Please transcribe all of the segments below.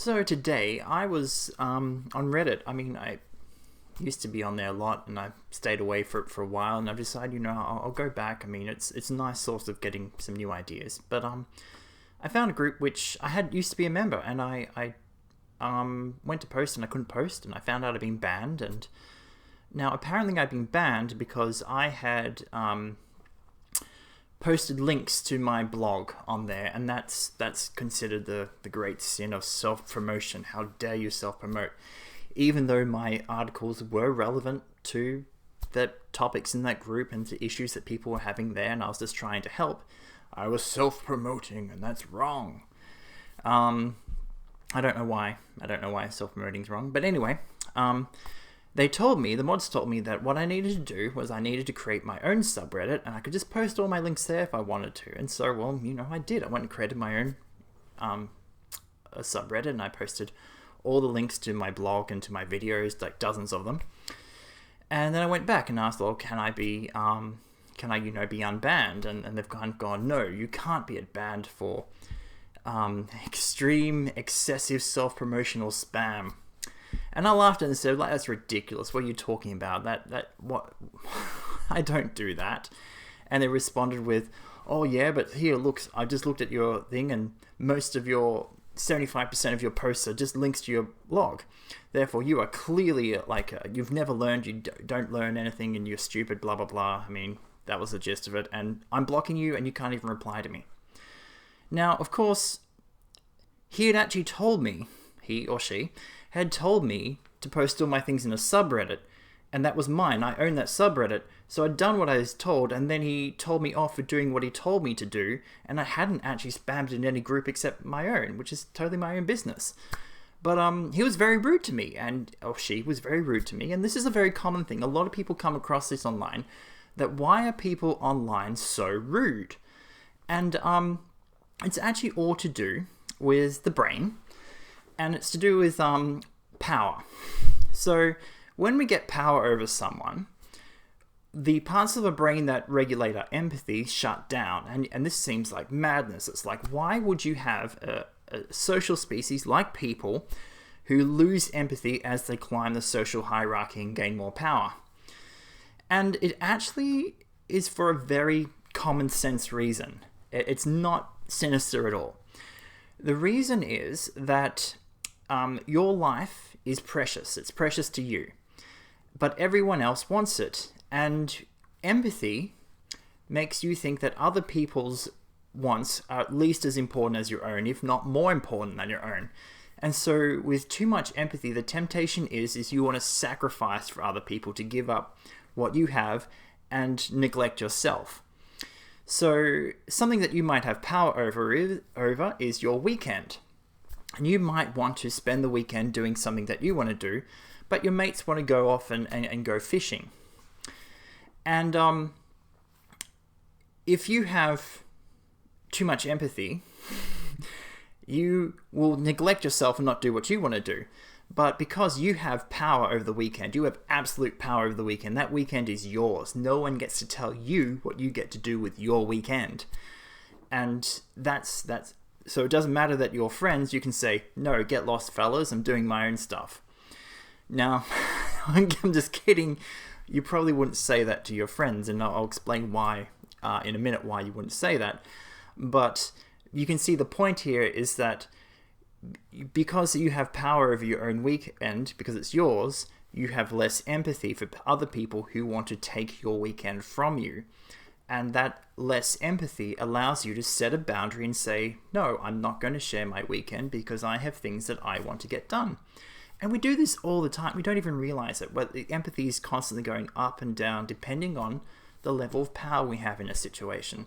So today I was on Reddit. I mean, I used to be on there a lot, and I stayed away for a while. And I've decided, I'll go back. I mean, it's a nice source of getting some new ideas. But I found a group which I had used to be a member, and I went to post and I couldn't post, and I found out I'd been banned. And now apparently I'd been banned because I had posted links to my blog on there, and that's considered the great sin of self-promotion. How dare you self-promote? Even though my articles were relevant to the topics in that group and to issues that people were having there, and I was just trying to help, I was self-promoting, and that's wrong. I don't know why. I don't know why self-promoting is wrong. But anyway, the mods told me that what I needed to do was I needed to create my own subreddit, and I could just post all my links there if I wanted to. And so, well, I did. I went and created my own a subreddit, and I posted all the links to my blog and to my videos, like dozens of them. And then I went back and asked, well, can I be unbanned? And they've kind of gone, no, you can't be banned for extreme, excessive self-promotional spam. And I laughed and said, like, that's ridiculous. What are you talking about? What? I don't do that. And they responded with, oh yeah, but here, look, I just looked at your thing, and most of your 75% of your posts are just links to your blog. Therefore, you are clearly you've never learned, you don't learn anything, and you're stupid, blah, blah, blah. I mean, that was the gist of it. And I'm blocking you, and you can't even reply to me. Now, of course, he had actually told me, he or she, had told me to post all my things in a subreddit, and that was mine. I own that subreddit, so I'd done what I was told, and then he told me off for doing what he told me to do, and I hadn't actually spammed in any group except my own, which is totally my own business. But he was very rude to me, or she was very rude to me, and this is a very common thing. A lot of people come across this online, that why are people online so rude? And it's actually all to do with the brain, and it's to do with power. So when we get power over someone, the parts of the brain that regulate our empathy shut down. And this seems like madness. It's like, why would you have a social species like people who lose empathy as they climb the social hierarchy and gain more power? And it actually is for a very common sense reason. It's not sinister at all. The reason is that your life is precious. It's precious to you. But everyone else wants it. And empathy makes you think that other people's wants are at least as important as your own, if not more important than your own. And so with too much empathy, the temptation is you want to sacrifice for other people, to give up what you have and neglect yourself. So something that you might have power over is your weekend. And you might want to spend the weekend doing something that you want to do, but your mates want to go off and go fishing. And if you have too much empathy, you will neglect yourself and not do what you want to do. But because you have power over the weekend, you have absolute power over the weekend, that weekend is yours. No one gets to tell you what you get to do with your weekend. And that's so it doesn't matter that you're friends, you can say, no, get lost, fellas, I'm doing my own stuff. Now, I'm just kidding. You probably wouldn't say that to your friends, and I'll explain why in a minute why you wouldn't say that. But you can see the point here is that because you have power over your own weekend, because it's yours, you have less empathy for other people who want to take your weekend from you. And that less empathy allows you to set a boundary and say, no, I'm not going to share my weekend because I have things that I want to get done. And we do this all the time. We don't even realize it. But the empathy is constantly going up and down depending on the level of power we have in a situation.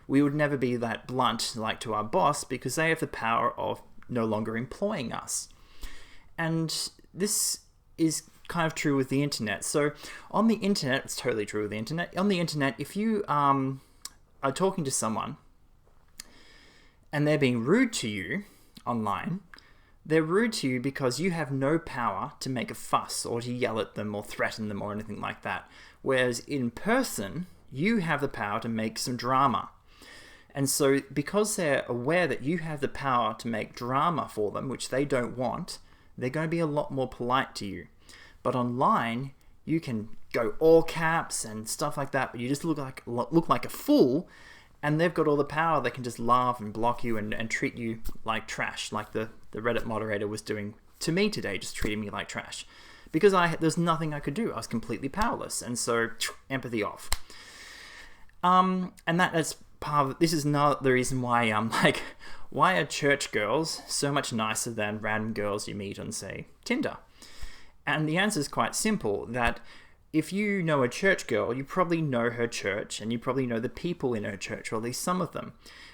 We would never be that blunt like to our boss because they have the power of no longer employing us. And this is kind of true with the internet. So on the internet, it's totally true with the internet. On the internet, if you are talking to someone and they're being rude to you online, they're rude to you because you have no power to make a fuss or to yell at them or threaten them or anything like that. Whereas in person, you have the power to make some drama. And so because they're aware that you have the power to make drama for them, which they don't want, they're going to be a lot more polite to you. But online, you can go all caps and stuff like that, but you just look like a fool, and they've got all the power. They can just laugh and block you and treat you like trash, like the Reddit moderator was doing to me today, just treating me like trash. Because there's nothing I could do. I was completely powerless. And so, empathy off. And that's part of, this is not the reason why, why are church girls so much nicer than random girls you meet on, say, Tinder? And the answer is quite simple, that if you know a church girl, you probably know her church, and you probably know the people in her church, or at least some of them.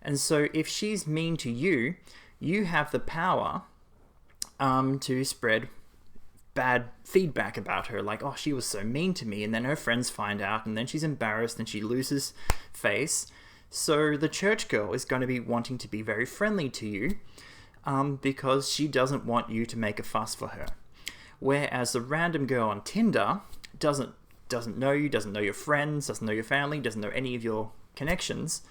And so if she's mean to you, you have the power to spread bad feedback about her, like, oh, she was so mean to me, and then her friends find out, and then she's embarrassed, and she loses face. So the church girl is going to be wanting to be very friendly to you because she doesn't want you to make a fuss for her. Whereas the random girl on Tinder doesn't know you, doesn't know your friends, doesn't know your family, doesn't know any of your connections.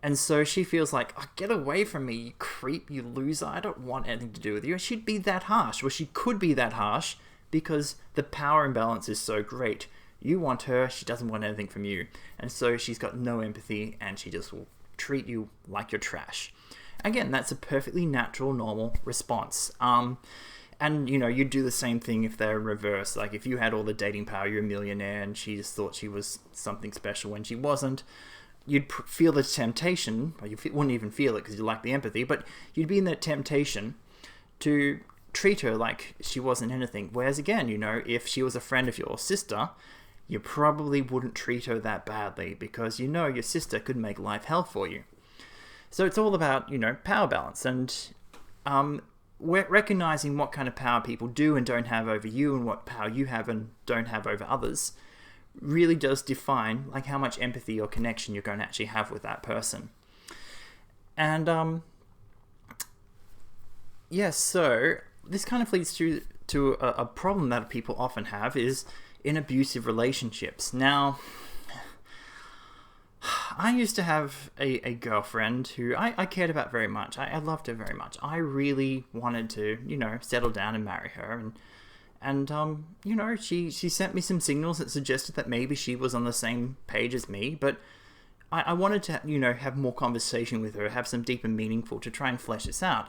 And so she feels like, oh, get away from me, you creep, you loser, I don't want anything to do with you. And she'd be that harsh. Well, she could be that harsh because the power imbalance is so great. You want her, she doesn't want anything from you. And so she's got no empathy, and she just will treat you like you're trash. Again, that's a perfectly natural, normal response. And, you'd do the same thing if they're reversed. Like, if you had all the dating power, you're a millionaire, and she just thought she was something special when she wasn't, you'd feel the temptation, or you wouldn't even feel it because you lack the empathy, but you'd be in that temptation to treat her like she wasn't anything. Whereas again, if she was a friend of your sister, you probably wouldn't treat her that badly because your sister could make life hell for you. So it's all about, power balance, and we're recognizing what kind of power people do and don't have over you, and what power you have and don't have over others, really does define like how much empathy or connection you're going to actually have with that person. And so this kind of leads to a problem that people often have is in abusive relationships. Now, I used to have a girlfriend who I cared about very much. I loved her very much. I really wanted to, settle down and marry her. And she sent me some signals that suggested that maybe she was on the same page as me. But I wanted to, have more conversation with her, have some deep and meaningful to try and flesh this out.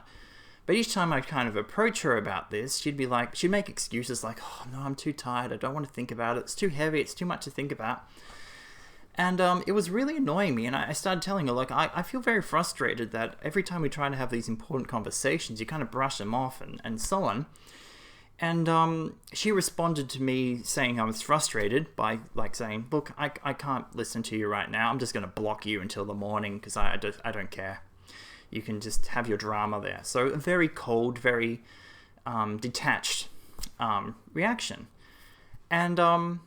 But each time I'd kind of approach her about this, she'd make excuses like, oh, no, I'm too tired. I don't want to think about it. It's too heavy. It's too much to think about. And it was really annoying me, and I started telling her, I feel very frustrated that every time we try to have these important conversations, you kind of brush them off and so on. And she responded to me saying I was frustrated by saying, look, I can't listen to you right now. I'm just going to block you until the morning because I don't care. You can just have your drama there. So a very cold, very detached reaction. And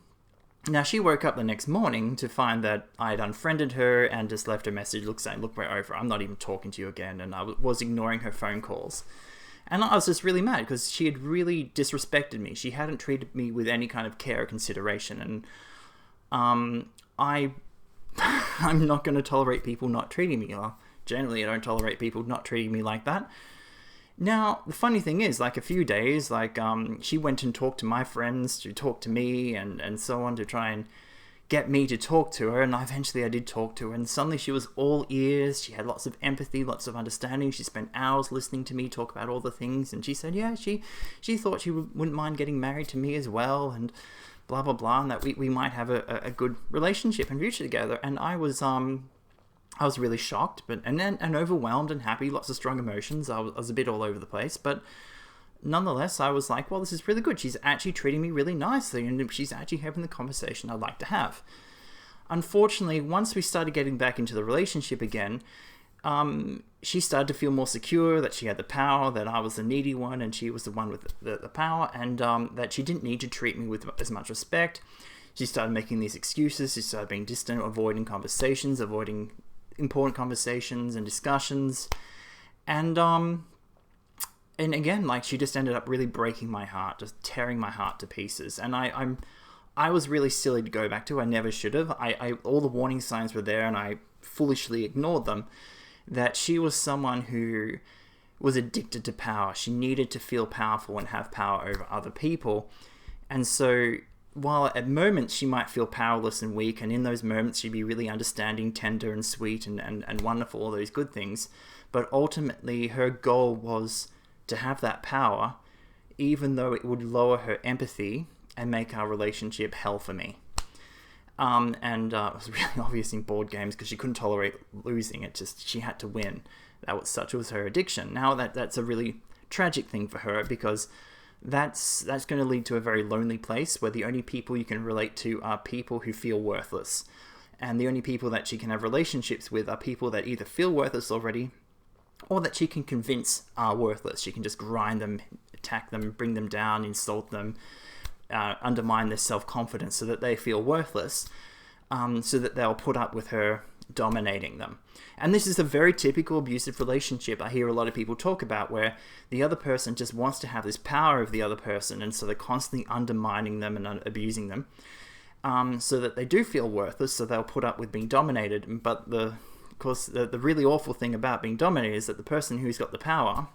now she woke up the next morning to find that I'd unfriended her and just left a message saying, look, we're over. I'm not even talking to you again. And I was ignoring her phone calls. And I was just really mad because she had really disrespected me. She hadn't treated me with any kind of care or consideration. And I'm not going to tolerate people not treating me. Well, generally, I don't tolerate people not treating me like that. Now, the funny thing is, a few days, she went and talked to my friends to talk to me and so on to try and get me to talk to her, and eventually I did talk to her, and suddenly she was all ears. She had lots of empathy, lots of understanding. She spent hours listening to me talk about all the things, and she said, yeah, she thought she wouldn't mind getting married to me as well, and blah, blah, blah, and that we might have a good relationship and future together. And I was really shocked, and overwhelmed and happy, lots of strong emotions. I was a bit all over the place, but nonetheless, I was like, well, this is really good. She's actually treating me really nicely, and she's actually having the conversation I'd like to have. Unfortunately, once we started getting back into the relationship again, she started to feel more secure, that she had the power, that I was the needy one, and she was the one with the power, and that she didn't need to treat me with as much respect. She started making these excuses. She started being distant, avoiding conversations, avoiding important conversations and discussions. And again, she just ended up really breaking my heart, just tearing my heart to pieces. And I was really silly to go back to. I never should have. All the warning signs were there, and I foolishly ignored them, that she was someone who was addicted to power. She needed to feel powerful and have power over other people. And so while at moments she might feel powerless and weak, and in those moments she'd be really understanding, tender and sweet and wonderful, all those good things, but ultimately her goal was to have that power, even though it would lower her empathy and make our relationship hell for me. It was really obvious in board games because she couldn't tolerate losing. She had to win. Such was her addiction. Now that's a really tragic thing for her, because that's going to lead to a very lonely place where the only people you can relate to are people who feel worthless. And the only people that she can have relationships with are people that either feel worthless already or that she can convince are worthless. She can just grind them, attack them, bring them down, insult them, undermine their self-confidence so that they feel worthless, so that they'll put up with her dominating them. And this is a very typical abusive relationship I hear a lot of people talk about, where the other person just wants to have this power of the other person, and so they're constantly undermining them and abusing them, so that they do feel worthless, so they'll put up with being dominated. But of course, the really awful thing about being dominated is that the person who's got the power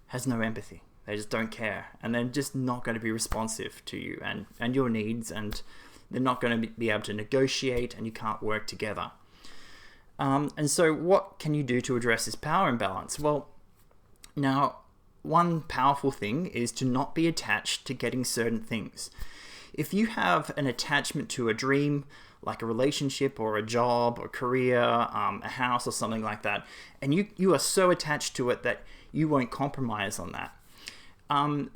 has no empathy. They just don't care, and they're just not going to be responsive to you and your needs, and they're not going to be able to negotiate, and you can't work together. And so what can you do to address this power imbalance? Well, now, one powerful thing is to not be attached to getting certain things. If you have an attachment to a dream, like a relationship or a job or career, a house or something like that, and you are so attached to it that you won't compromise on that,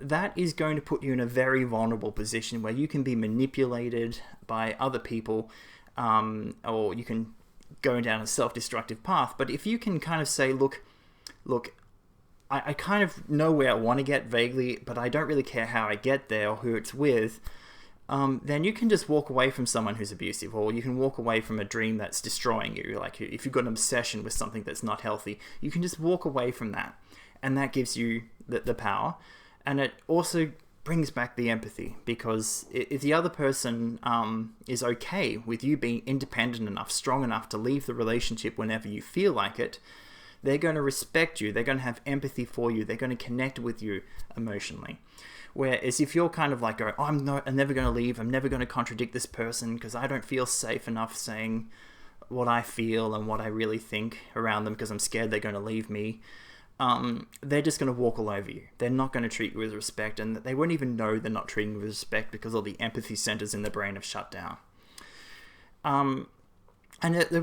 that is going to put you in a very vulnerable position where you can be manipulated by other people, or you can go down a self-destructive path. But if you can kind of say, look, I kind of know where I want to get vaguely, but I don't really care how I get there or who it's with, then you can just walk away from someone who's abusive, or you can walk away from a dream that's destroying you. Like if you've got an obsession with something that's not healthy, you can just walk away from that. And that gives you the power. And it also brings back the empathy, because if the other person is okay with you being independent enough, strong enough to leave the relationship whenever you feel like it, they're going to respect you, they're going to have empathy for you, they're going to connect with you emotionally. Whereas if you're kind of like, I'm never going to leave, I'm never going to contradict this person because I don't feel safe enough saying what I feel and what I really think around them because I'm scared they're going to leave me, they're just going to walk all over you. They're not going to treat you with respect, and they won't even know they're not treating you with respect because all the empathy centers in the brain have shut down. And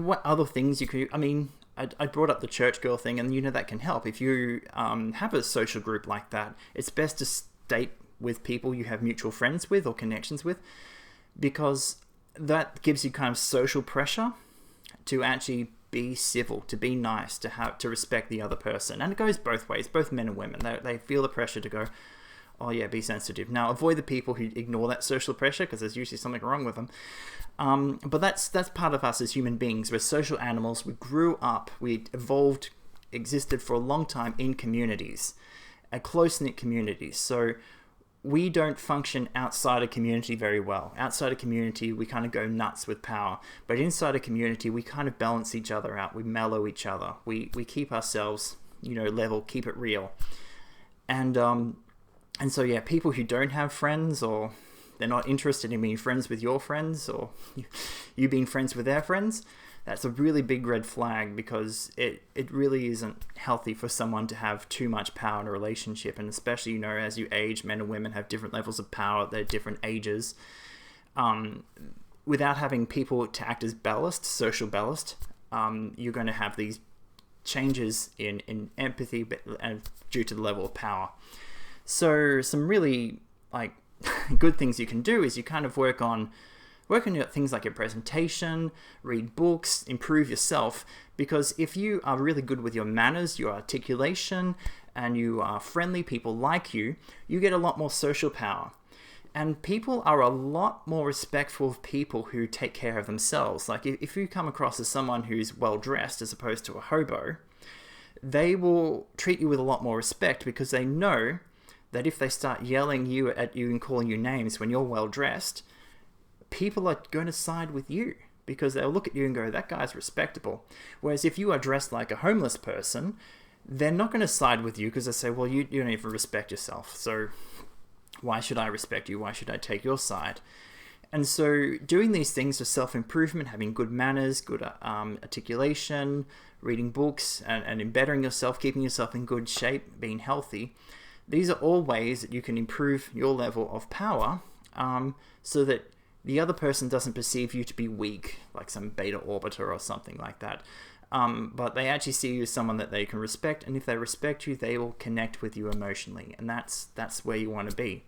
what other things you could... I mean, I brought up the church girl thing, and that can help. If you have a social group like that, it's best to state with people you have mutual friends with or connections with, because that gives you kind of social pressure to actually be civil, to be nice, to respect the other person. And it goes both ways, both men and women. They feel the pressure to go, oh yeah, be sensitive. Now, avoid the people who ignore that social pressure, because there's usually something wrong with them. But that's part of us as human beings. We're social animals. We grew up, we evolved, existed for a long time in communities, close-knit communities. So we don't function outside a community very well. Outside a community, we kind of go nuts with power. But inside a community, we kind of balance each other out. We mellow each other. We keep ourselves, level, keep it real. And so, yeah, people who don't have friends, or they're not interested in being friends with your friends, or you being friends with their friends, that's a really big red flag, because it really isn't healthy for someone to have too much power in a relationship. And especially, as you age, men and women have different levels of power at their different ages. Without having people to act as ballast, social ballast, you're going to have these changes in empathy due to the level of power. So some really good things you can do is you kind of work on things like your presentation, read books, improve yourself. Because if you are really good with your manners, your articulation, and you are friendly, people like you, you get a lot more social power. And people are a lot more respectful of people who take care of themselves. Like if you come across as someone who's well-dressed as opposed to a hobo, they will treat you with a lot more respect, because they know that if they start yelling at you and calling you names when you're well-dressed, people are going to side with you because they'll look at you and go, that guy's respectable. Whereas if you are dressed like a homeless person, they're not going to side with you because they say, well, you don't even respect yourself. So why should I respect you? Why should I take your side? And so doing these things for self-improvement, having good manners, good articulation, reading books, and bettering yourself, keeping yourself in good shape, being healthy, these are all ways that you can improve your level of power so that the other person doesn't perceive you to be weak, like some beta orbiter or something like that. But they actually see you as someone that they can respect, and if they respect you, they will connect with you emotionally, and that's where you want to be.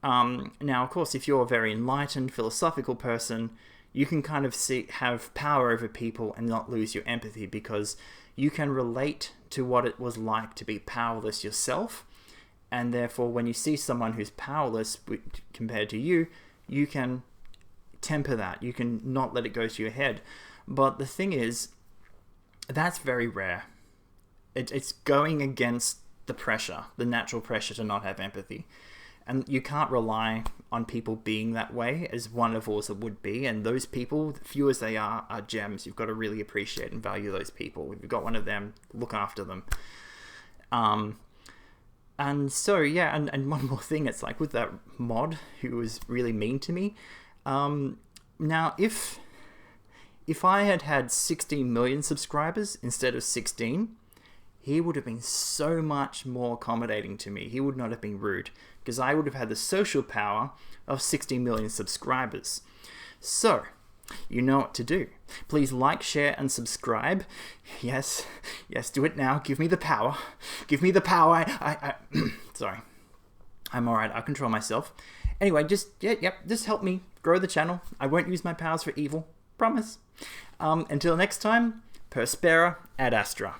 Now, of course, if you're a very enlightened, philosophical person, you can kind of have power over people and not lose your empathy, because you can relate to what it was like to be powerless yourself, and therefore when you see someone who's powerless compared to you, you can temper that. You can not let it go to your head. But the thing is, that's very rare. It's going against the pressure, the natural pressure to not have empathy. And you can't rely on people being that way, as wonderful as it would be. And those people, few as they are gems. You've got to really appreciate and value those people. If you've got one of them, look after them. And so, yeah, and one more thing, it's like with that mod who was really mean to me. Now, if I had 16 million subscribers instead of 16, he would have been so much more accommodating to me. He would not have been rude, because I would have had the social power of 60 million subscribers. So, you know what to do. Please like, share, and subscribe. Yes, do it now. Give me the power. Give me the power. I sorry. I'm alright. I'll control myself. Anyway, just help me grow the channel. I won't use my powers for evil. Promise. Until next time, Perspera ad Astra.